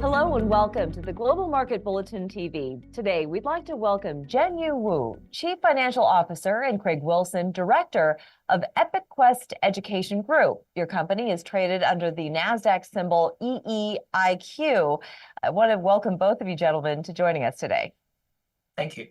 Hello and welcome to the Global Market Bulletin TV. Today, we'd like to welcome Zhenyu Wu, Chief Financial Officer, and Craig Wilson, Director of EpicQuest Education Group. Your company is traded under the NASDAQ symbol EEIQ. I want to welcome both of you gentlemen to joining us today. Thank you.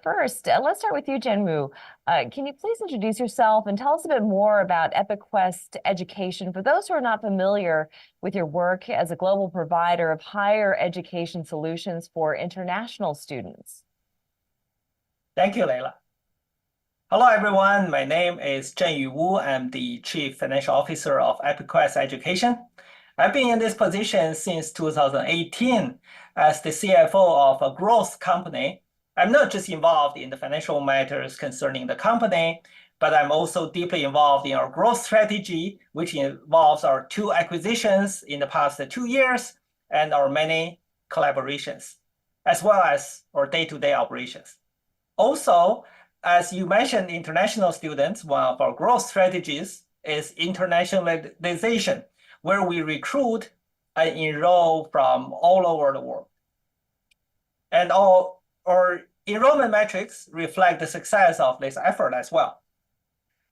First, let's start with you, Zhenyu. Can you please introduce yourself and tell us a bit more about EpicQuest Education for those who are not familiar with your work as a global provider of higher education solutions for international students? Thank you, Leila. Hello, everyone. My name is Zhenyu Wu. I'm the Chief Financial Officer of EpicQuest Education. I've been in this position since 2018 as the CFO of a growth company. I'm not just involved in the financial matters concerning the company, but I'm also deeply involved in our growth strategy, which involves our 2 acquisitions in the past 2 years and our many collaborations, as well as our day-to-day operations. Also, as you mentioned, international students, one of our growth strategies is internationalization, where we recruit and enroll from all over the world. And our enrollment metrics reflect the success of this effort as well.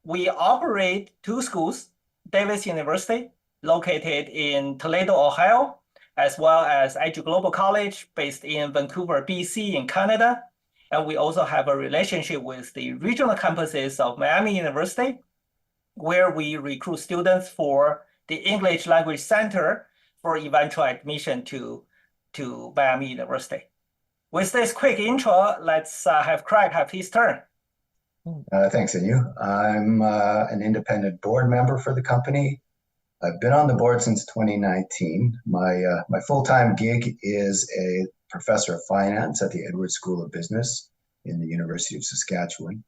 We operate 2 schools, Davis University, located in Toledo, Ohio, as well as Edu Global College, based in Vancouver, BC, in Canada. And we also have a relationship with the regional campuses of Miami University, where we recruit students for the English Language Center for eventual admission to Miami University. With this quick intro, let's have Craig have his turn. Thanks, Zhenyu. I'm an independent board member for the company. I've been on the board since 2019. My full-time gig is a professor of finance at the Edwards School of Business in the University of Saskatchewan.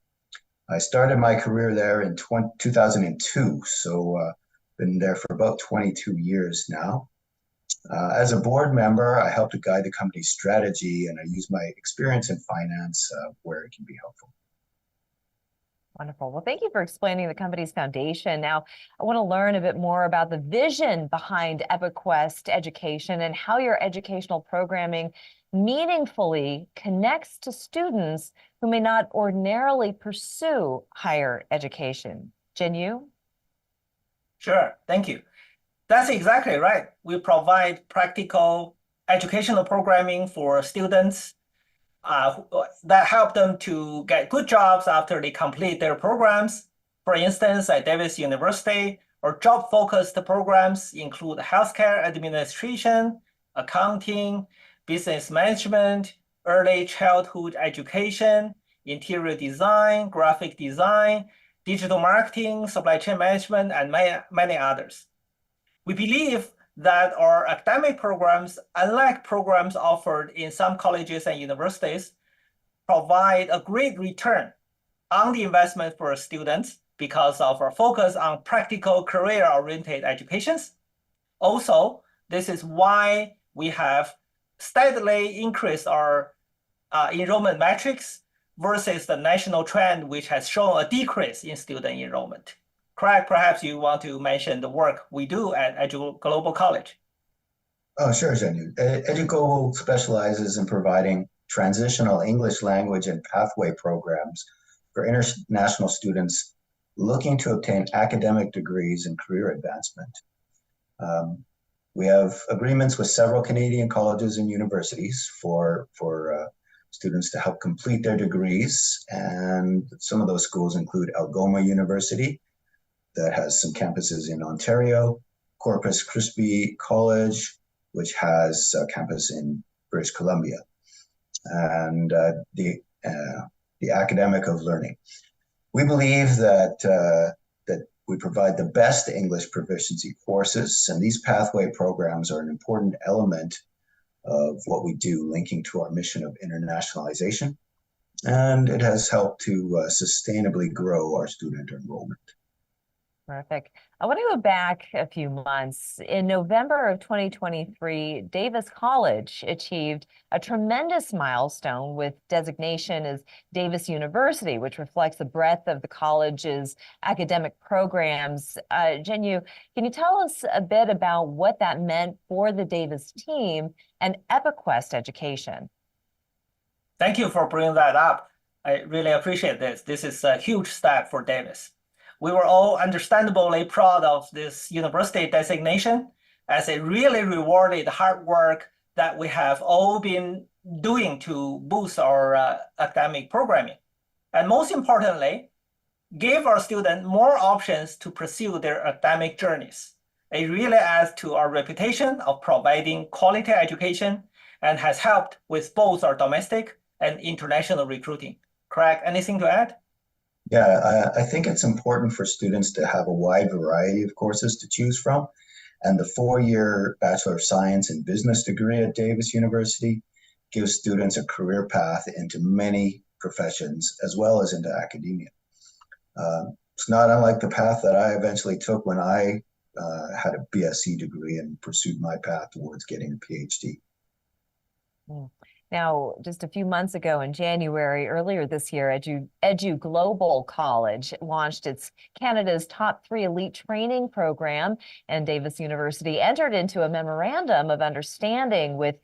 I started my career there in 2002, so been there for about 22 years now. As a board member, I help to guide the company's strategy, and I use my experience in finance where it can be helpful. Wonderful. Well, thank you for explaining the company's foundation. Now, I want to learn a bit more about the vision behind EpicQuest Education and how your educational programming meaningfully connects to students who may not ordinarily pursue higher education. Zhenyu? Sure. Thank you. That's exactly right. We provide practical educational programming for students that help them to get good jobs after they complete their programs. For instance, at Davis University, our job-focused programs include healthcare administration, accounting, business management, early childhood education, interior design, graphic design, digital marketing, supply chain management, and many others. We believe that our academic programs, unlike programs offered in some colleges and universities, provide a great return on the investment for students because of our focus on practical career-oriented educations. Also, this is why we have steadily increased our enrollment metrics versus the national trend, which has shown a decrease in student enrollment. Craig, perhaps you want to mention the work we do at Edu Global College. Oh, sure, Zhenyu. Edu Global specializes in providing transitional English language and pathway programs for international students looking to obtain academic degrees and career advancement. We have agreements with several Canadian colleges and universities for students to help complete their degrees, and some of those schools include Algoma University, that has some campuses in Ontario, Corpus Christi College, which has a campus in British Columbia, and the Academic of Learning. We believe that we provide the best English proficiency courses, and these pathway programs are an important element of what we do, linking to our mission of internationalization, and it has helped to sustainably grow our student enrollment. Terrific. I want to go back a few months. In November of 2023, Davis College achieved a tremendous milestone with designation as Davis University, which reflects the breadth of the college's academic programs. Zhenyu, can you tell us a bit about what that meant for the Davis team and EpicQuest Education? Thank you for bringing that up. I really appreciate this. This is a huge step for Davis. We were all understandably proud of this university designation, as it really rewarded hard work that we have all been doing to boost our academic programming. And most importantly, gave our students more options to pursue their academic journeys. It really adds to our reputation of providing quality education and has helped with both our domestic and international recruiting. Craig, anything to add? Yeah, I think it's important for students to have a wide variety of courses to choose from. And the 4-year Bachelor of Science in Business degree at Davis University gives students a career path into many professions as well as into academia. It's not unlike the path that I eventually took when I had a BSc degree and pursued my path towards getting a PhD. Now, just a few months ago in January, earlier this year, Edu Global College launched its Canada's top 3 elite training program, and Davis University entered into a memorandum of understanding with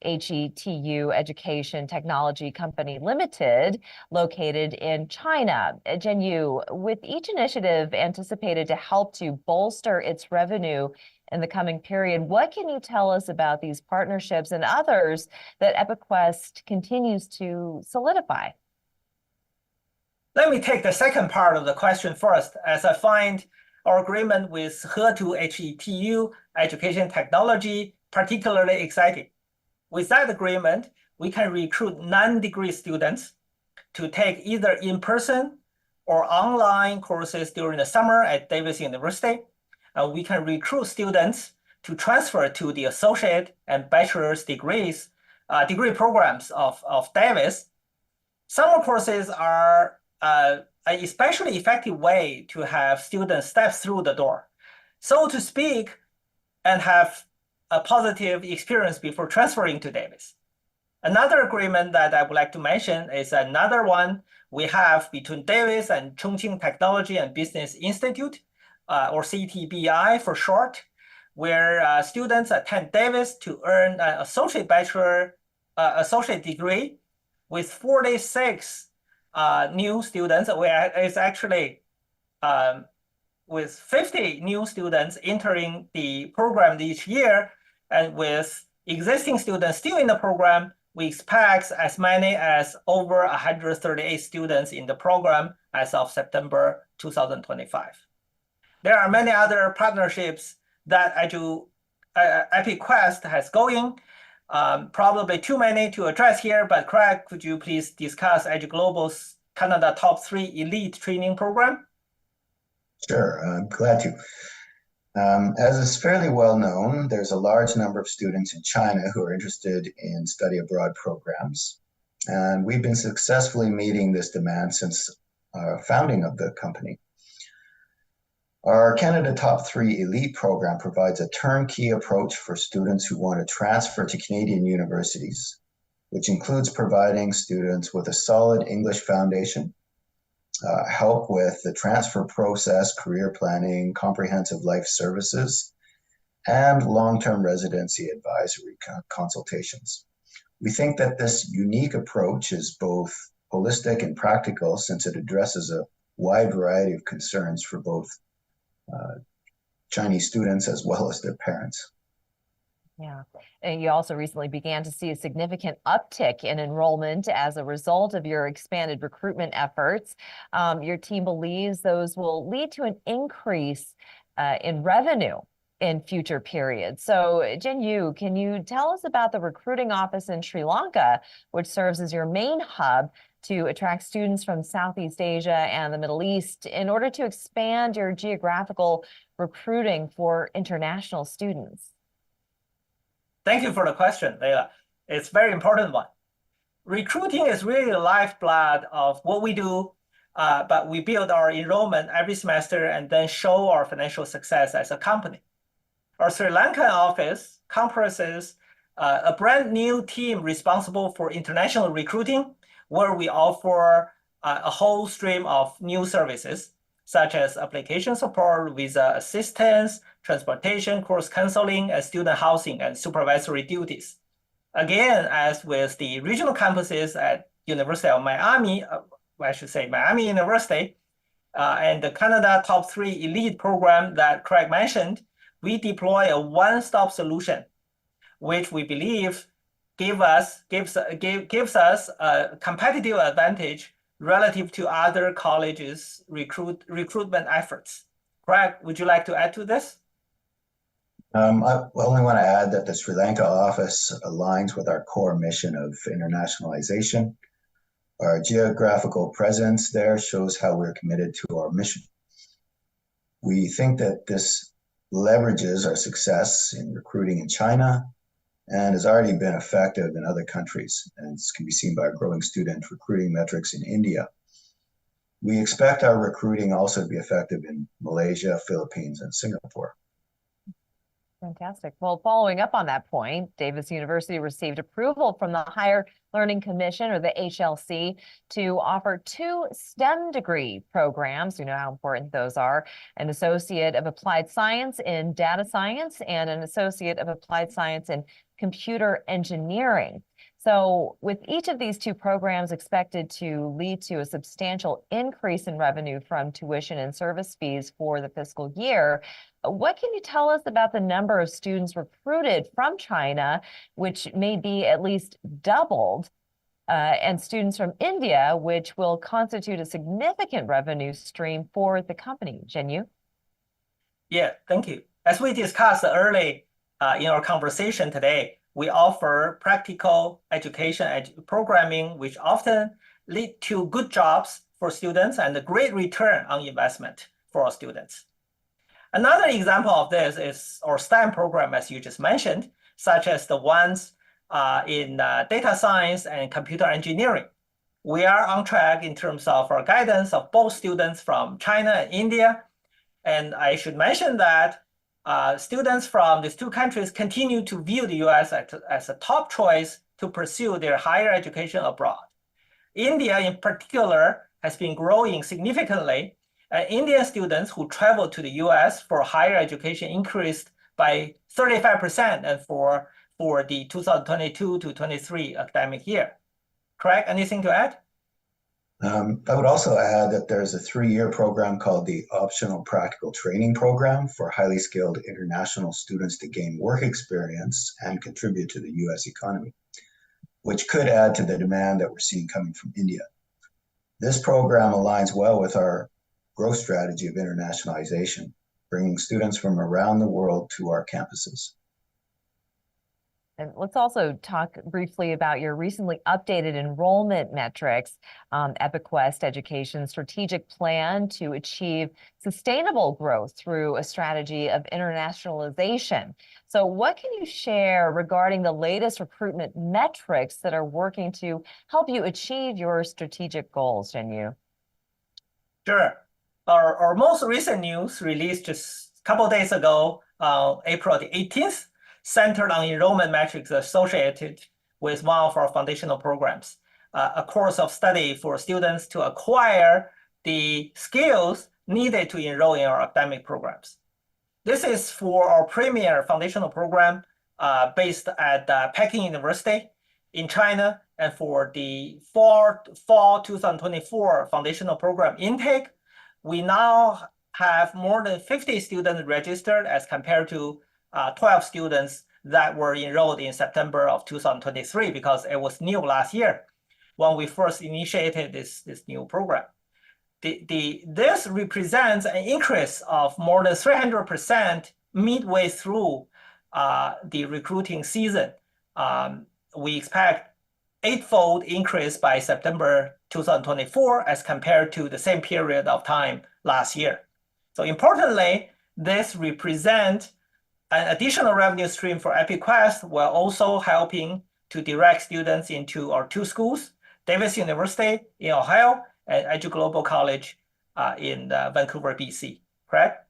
HETU Education Technology Company Limited, located in China. Zhenyu, with each initiative anticipated to help to bolster its revenue in the coming period, what can you tell us about these partnerships and others that EpicQuest continues to solidify? Let me take the second part of the question first, as I find our agreement with HETU Education Technology particularly exciting. With that agreement, we can recruit non-degree students to take either in-person or online courses during the summer at Davis University. We can recruit students to transfer to the associate and bachelor's degree programs of Davis. Summer courses are an especially effective way to have students step through the door, so to speak, and have a positive experience before transferring to Davis. Another agreement that I would like to mention is another one we have between Davis and Chongqing Technology and Business Institute, or CTBI for short, where students attend Davis to earn an associate degree with 46 new students, where it's actually with 50 new students entering the program each year, and with existing students still in the program, we expect as many as over 138 students in the program as of September 2025. There are many other partnerships that EpicQuest has going, probably too many to address here, but Craig, could you please discuss Edu Global's Canada Top 3 Elite Training Program? Sure, I'm glad to. As is fairly well known, there's a large number of students in China who are interested in study abroad programs, and we've been successfully meeting this demand since our founding of the company. Our Canada Top 3 Elite program provides a turnkey approach for students who want to transfer to Canadian universities, which includes providing students with a solid English foundation, help with the transfer process, career planning, comprehensive life services, and long-term residency advisory consultations. We think that this unique approach is both holistic and practical, since it addresses a wide variety of concerns for both Chinese students as well as their parents. Yeah, and you also recently began to see a significant uptick in enrollment as a result of your expanded recruitment efforts. Your team believes those will lead to an increase in revenue in future periods. So, Zhenyu, can you tell us about the recruiting office in Sri Lanka, which serves as your main hub to attract students from Southeast Asia and the Middle East in order to expand your geographical recruiting for international students? Thank you for the question, Leila. It's a very important one. Recruiting is really the lifeblood of what we do but we build our enrollment every semester and then show our financial success as a company. Our Sri Lankan office comprises a brand new team responsible for international recruiting, where we offer a whole stream of new services, such as application support, visa assistance, transportation, course counseling, and student housing and supervisory duties. Again, as with the regional campuses at University of Miami, I should say Miami University, and the Canada Top 3 elite program that Craig mentioned, we deploy a one-stop solution, which we believe gives us a competitive advantage relative to other colleges' recruitment efforts. Craig, would you like to add to this? I only want to add that the Sri Lanka office aligns with our core mission of internationalization. Our geographical presence there shows how we're committed to our mission. We think that this leverages our success in recruiting in China and has already been effective in other countries, and this can be seen by growing student recruiting metrics in India. We expect our recruiting also to be effective in Malaysia, Philippines, and Singapore. Fantastic. Well, following up on that point, Davis University received approval from the Higher Learning Commission, or the HLC, to offer 2 STEM degree programs. You know how important those are: an Associate of Applied Science in Data Science and an Associate of Applied Science in Computer Engineering. So with each of these 2 programs expected to lead to a substantial increase in revenue from tuition and service fees for the fiscal year, what can you tell us about the number of students recruited from China, which may be at least doubled, and students from India, which will constitute a significant revenue stream for the company? Zhenyu? Yeah, thank you. As we discussed early in our conversation today, we offer practical education programming, which often lead to good jobs for students and a great return on investment for our students. Another example of this is our STEM program, as you just mentioned, such as the ones in data science and computer engineering. We are on track in terms of our guidance of both students from China and India. And I should mention that students from these 2 countries continue to view the US as a top choice to pursue their higher education abroad. India, in particular, has been growing significantly. Indian students who travel to the US for higher education increased by 35% and for the 2022 to 23 academic year. Craig, anything to add? I would also add that there's a 3-year program called the Optional Practical Training Program for highly skilled international students to gain work experience and contribute to the US economy, which could add to the demand that we're seeing coming from India. This program aligns well with our growth strategy of internationalization, bringing students from around the world to our campuses. And let's also talk briefly about your recently updated enrollment metrics, EpicQuest Education strategic plan to achieve sustainable growth through a strategy of internationalization. So what can you share regarding the latest recruitment metrics that are working to help you achieve your strategic goals, Zhenyu? Sure. Our most recent news released just a couple of days ago, April the 18th, centered on enrollment metrics associated with one of our foundational programs, a course of study for students to acquire the skills needed to enroll in our academic programs. This is for our premier foundational program based at Peking University in China, and for the fall 2024 foundational program intake, we now have more than 50 students registered as compared to 12 students that were enrolled in September of 2023, because it was new last year when we first initiated this new program. This represents an increase of more than 300% midway through the recruiting season. We expect 8-fold increase by September 2024 as compared to the same period of time last year. So importantly, this represents an additional revenue stream for EpicQuest, while also helping to direct students into our 2 schools, Davis University in Ohio at EduGlobal College in Vancouver, BC, correct?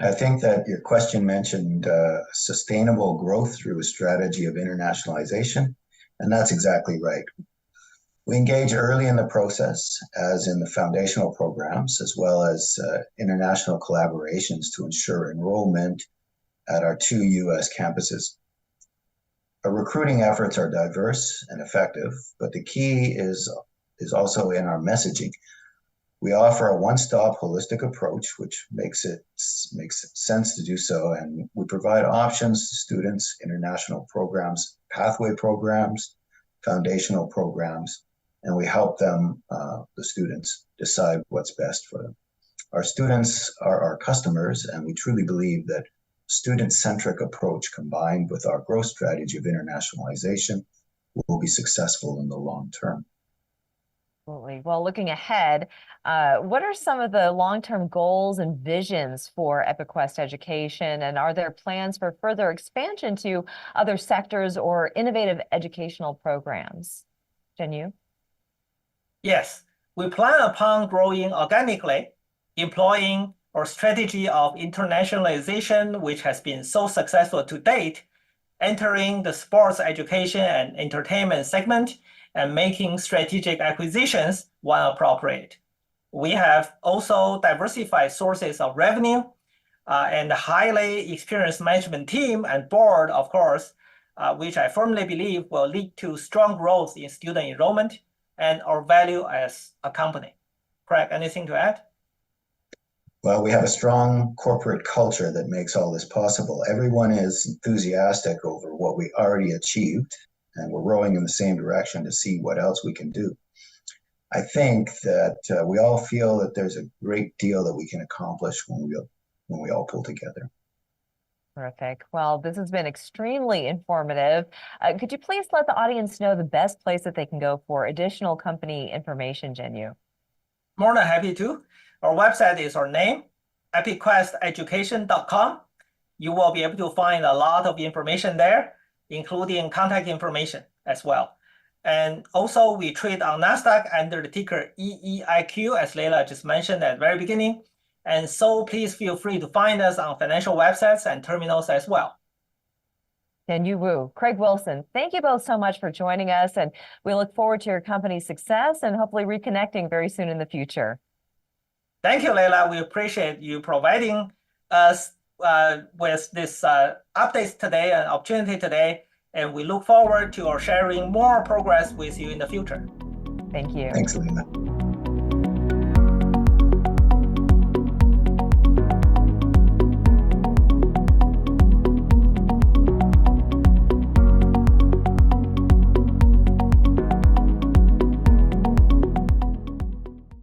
I think that your question mentioned sustainable growth through a strategy of internationalization, and that's exactly right. We engage early in the process, as in the foundational programs, as well as international collaborations to ensure enrollment at our 2 U.S. campuses. Our recruiting efforts are diverse and effective, but the key is also in our messaging. We offer a one-stop holistic approach, which makes sense to do so, and we provide options to students, international programs, pathway programs, foundational programs, and we help them, the students, decide what's best for them. Our students are our customers, and we truly believe that student-centric approach combined with our growth strategy of internationalization will be successful in the long term. Absolutely. Well, looking ahead, what are some of the long-term goals and visions for EpicQuest Education, and are there plans for further expansion to other sectors or innovative educational programs? Zhenyu? Yes, we plan upon growing organically, employing our strategy of internationalization, which has been so successful to date, entering the sports education and entertainment segment, and making strategic acquisitions when appropriate. We have also diversified sources of revenue and a highly experienced management team and board, of course, which I firmly believe will lead to strong growth in student enrollment and our value as a company. Craig, anything to add? Well, we have a strong corporate culture that makes all this possible. Everyone is enthusiastic over what we already achieved, and we're rowing in the same direction to see what else we can do. I think that we all feel that there's a great deal that we can accomplish when we all pull together. Terrific. Well, this has been extremely informative. Could you please let the audience know the best place that they can go for additional company information, Zhenyu? More than happy to. Our website is our name, EpicQuestEducation.com. You will be able to find a lot of information there, including contact information as well. And also, we trade on NASDAQ under the ticker EEIQ, as Leila just mentioned at the very beginning. And so please feel free to find us on financial websites and terminals as well. Zhenyu Wu, Craig Wilson, thank you both so much for joining us, and we look forward to your company's success and hopefully reconnecting very soon in the future. Thank you, Leila. We appreciate you providing us with this updates today and opportunity today, and we look forward to sharing more progress with you in the future. Thank you. Thanks, Leila.